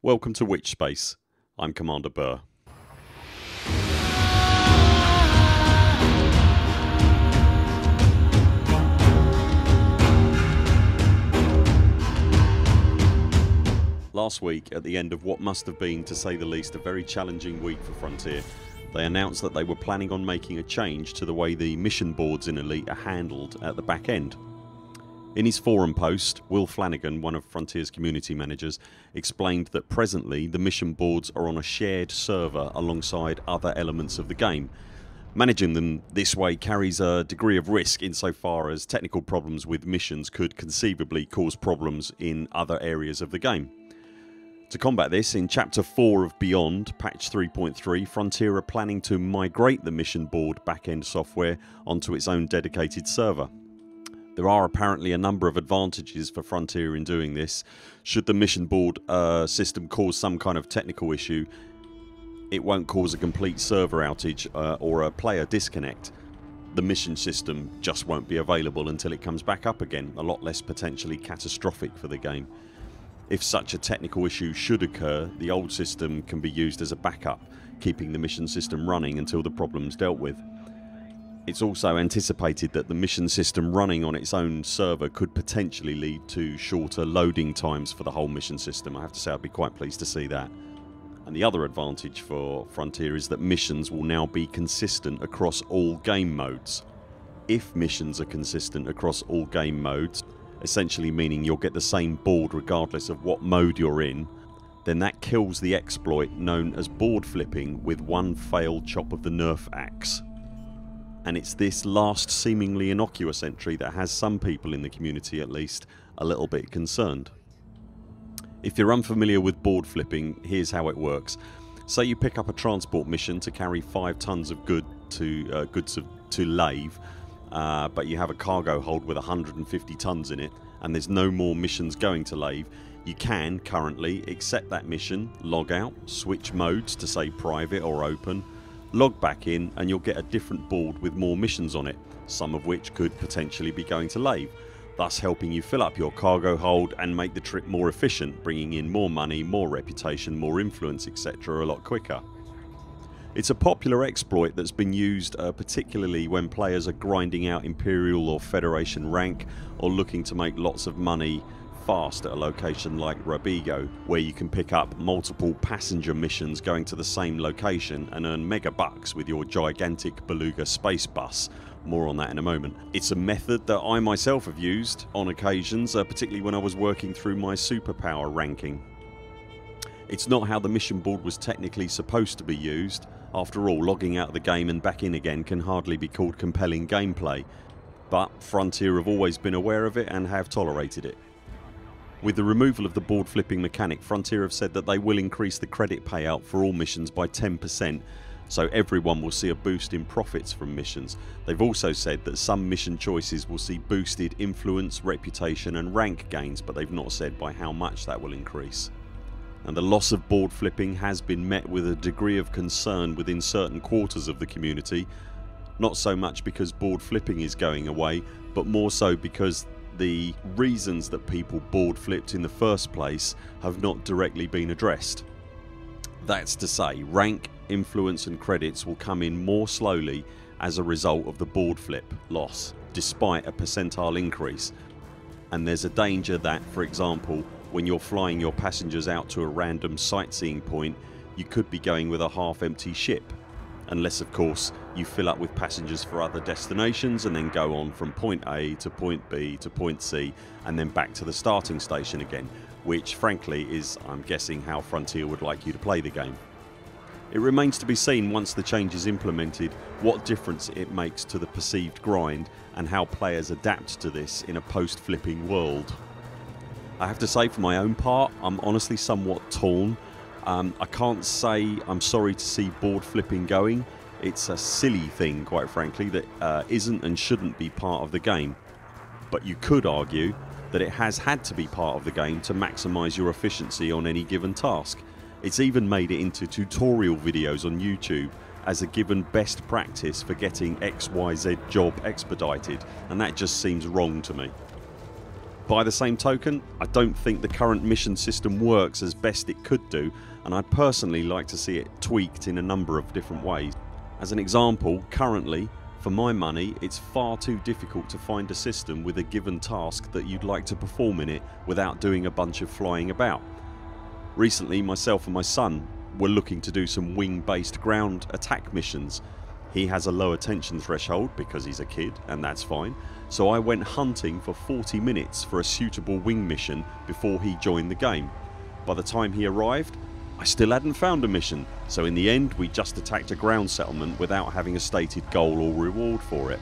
Welcome to Witchspace. I'm Commander Burr. Last week, at the end of what must have been, to say the least, a very challenging week for Frontier, they announced that they were planning on making a change to the way the mission boards in Elite are handled at the back end. In his forum post, Will Flanagan, one of Frontier's community managers, explained that presently the mission boards are on a shared server alongside other elements of the game. Managing them this way carries a degree of risk insofar as technical problems with missions could conceivably cause problems in other areas of the game. To combat this, in Chapter 4 of Beyond, Patch 3.3, Frontier are planning to migrate the mission board back-end software onto its own dedicated server. There are apparently a number of advantages for Frontier in doing this. Should the mission board system cause some kind of technical issue, it won't cause a complete server outage or a player disconnect. The mission system just won't be available until it comes back up again, a lot less potentially catastrophic for the game. If such a technical issue should occur, the old system can be used as a backup, keeping the mission system running until the problem's dealt with. It's also anticipated that the mission system running on its own server could potentially lead to shorter loading times for the whole mission system. I have to say I'd be quite pleased to see that. And the other advantage for Frontier is that missions will now be consistent across all game modes. If missions are consistent across all game modes, essentially meaning you'll get the same board regardless of what mode you're in, then that kills the exploit known as board flipping with one failed chop of the nerf axe. And it's this last seemingly innocuous entry that has some people in the community at least a little bit concerned. If you're unfamiliar with board flipping, here's how it works. Say you pick up a transport mission to carry 5 tons of goods to Lave, but you have a cargo hold with 150 tons in it and there's no more missions going to Lave. You can currently accept that mission, log out, switch modes to say private or open, log back in, and you'll get a different board with more missions on it, some of which could potentially be going to Lave, thus helping you fill up your cargo hold and make the trip more efficient, bringing in more money, more reputation, more influence, etc. a lot quicker. It's a popular exploit that's been used particularly when players are grinding out Imperial or Federation rank or looking to make lots of money fast at a location like Robigo, where you can pick up multiple passenger missions going to the same location and earn mega bucks with your gigantic beluga space bus. More on that in a moment. It's a method that I myself have used on occasions, particularly when I was working through my superpower ranking. It's not how the mission board was technically supposed to be used. After all, logging out of the game and back in again can hardly be called compelling gameplay, but Frontier have always been aware of it and have tolerated it. With the removal of the board flipping mechanic, Frontier have said that they will increase the credit payout for all missions by 10%, so everyone will see a boost in profits from missions. They've also said that some mission choices will see boosted influence, reputation and rank gains, but they've not said by how much that will increase. And the loss of board flipping has been met with a degree of concern within certain quarters of the community, not so much because board flipping is going away, but more so because the reasons that people board flipped in the first place have not directly been addressed. That's to say, rank, influence and credits will come in more slowly as a result of the board flip loss, despite a percentile increase. And there's a danger that, for example, when you're flying your passengers out to a random sightseeing point, you could be going with a half-empty ship. Unless of course you fill up with passengers for other destinations and then go on from point A to point B to point C and then back to the starting station again, which frankly is, I'm guessing, how Frontier would like you to play the game. It remains to be seen once the change is implemented what difference it makes to the perceived grind and how players adapt to this in a post-flipping world. I have to say, for my own part, I'm honestly somewhat torn. I can't say I'm sorry to see board flipping going. It's a silly thing, quite frankly, that isn't and shouldn't be part of the game. But you could argue that it has had to be part of the game to maximise your efficiency on any given task. It's even made it into tutorial videos on YouTube as a given best practice for getting XYZ job expedited, and that just seems wrong to me. By the same token, I don't think the current mission system works as best it could do, and I'd personally like to see it tweaked in a number of different ways. As an example, currently, for my money, it's far too difficult to find a system with a given task that you'd like to perform in it without doing a bunch of flying about. Recently, myself and my son were looking to do some wing based ground attack missions. He has a low attention threshold because he's a kid, and that's fine, so I went hunting for 40 minutes for a suitable wing mission before he joined the game. By the time he arrived, I still hadn't found a mission, so in the end we just attacked a ground settlement without having a stated goal or reward for it.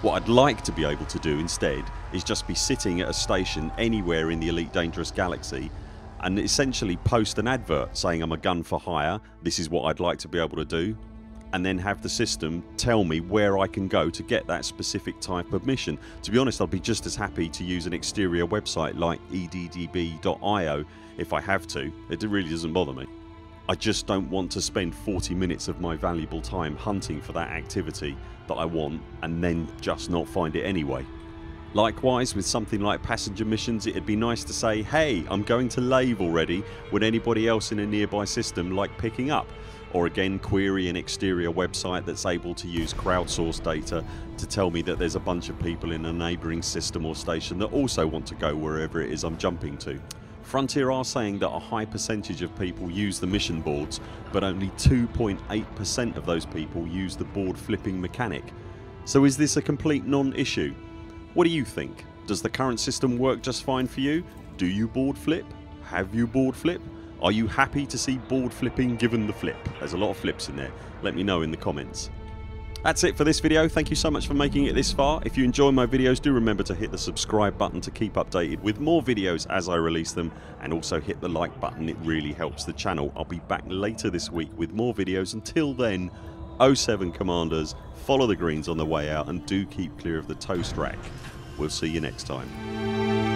What I'd like to be able to do instead is just be sitting at a station anywhere in the Elite Dangerous Galaxy and essentially post an advert saying I'm a gun for hire, this is what I'd like to be able to do, and then have the system tell me where I can go to get that specific type of mission. To be honest, I'd be just as happy to use an exterior website like eddb.io if I have to. It really doesn't bother me. I just don't want to spend 40 minutes of my valuable time hunting for that activity that I want and then just not find it anyway. Likewise, with something like passenger missions, it'd be nice to say, hey, I'm going to Lave already, would anybody else in a nearby system like picking up? Or again, query an exterior website that's able to use crowdsourced data to tell me that there's a bunch of people in a neighbouring system or station that also want to go wherever it is I'm jumping to. Frontier are saying that a high percentage of people use the mission boards, but only 2.8% of those people use the board flipping mechanic. So is this a complete non-issue? What do you think? Does the current system work just fine for you? Do you board flip? Have you board flip? Are you happy to see board flipping given the flip? There's a lot of flips in there. Let me know in the comments. That's it for this video. Thank you so much for making it this far. If you enjoy my videos, do remember to hit the subscribe button to keep updated with more videos as I release them, and also hit the like button. It really helps the channel. I'll be back later this week with more videos. Until then, 07 Commanders, follow the greens on the way out and do keep clear of the toast rack. We'll see you next time.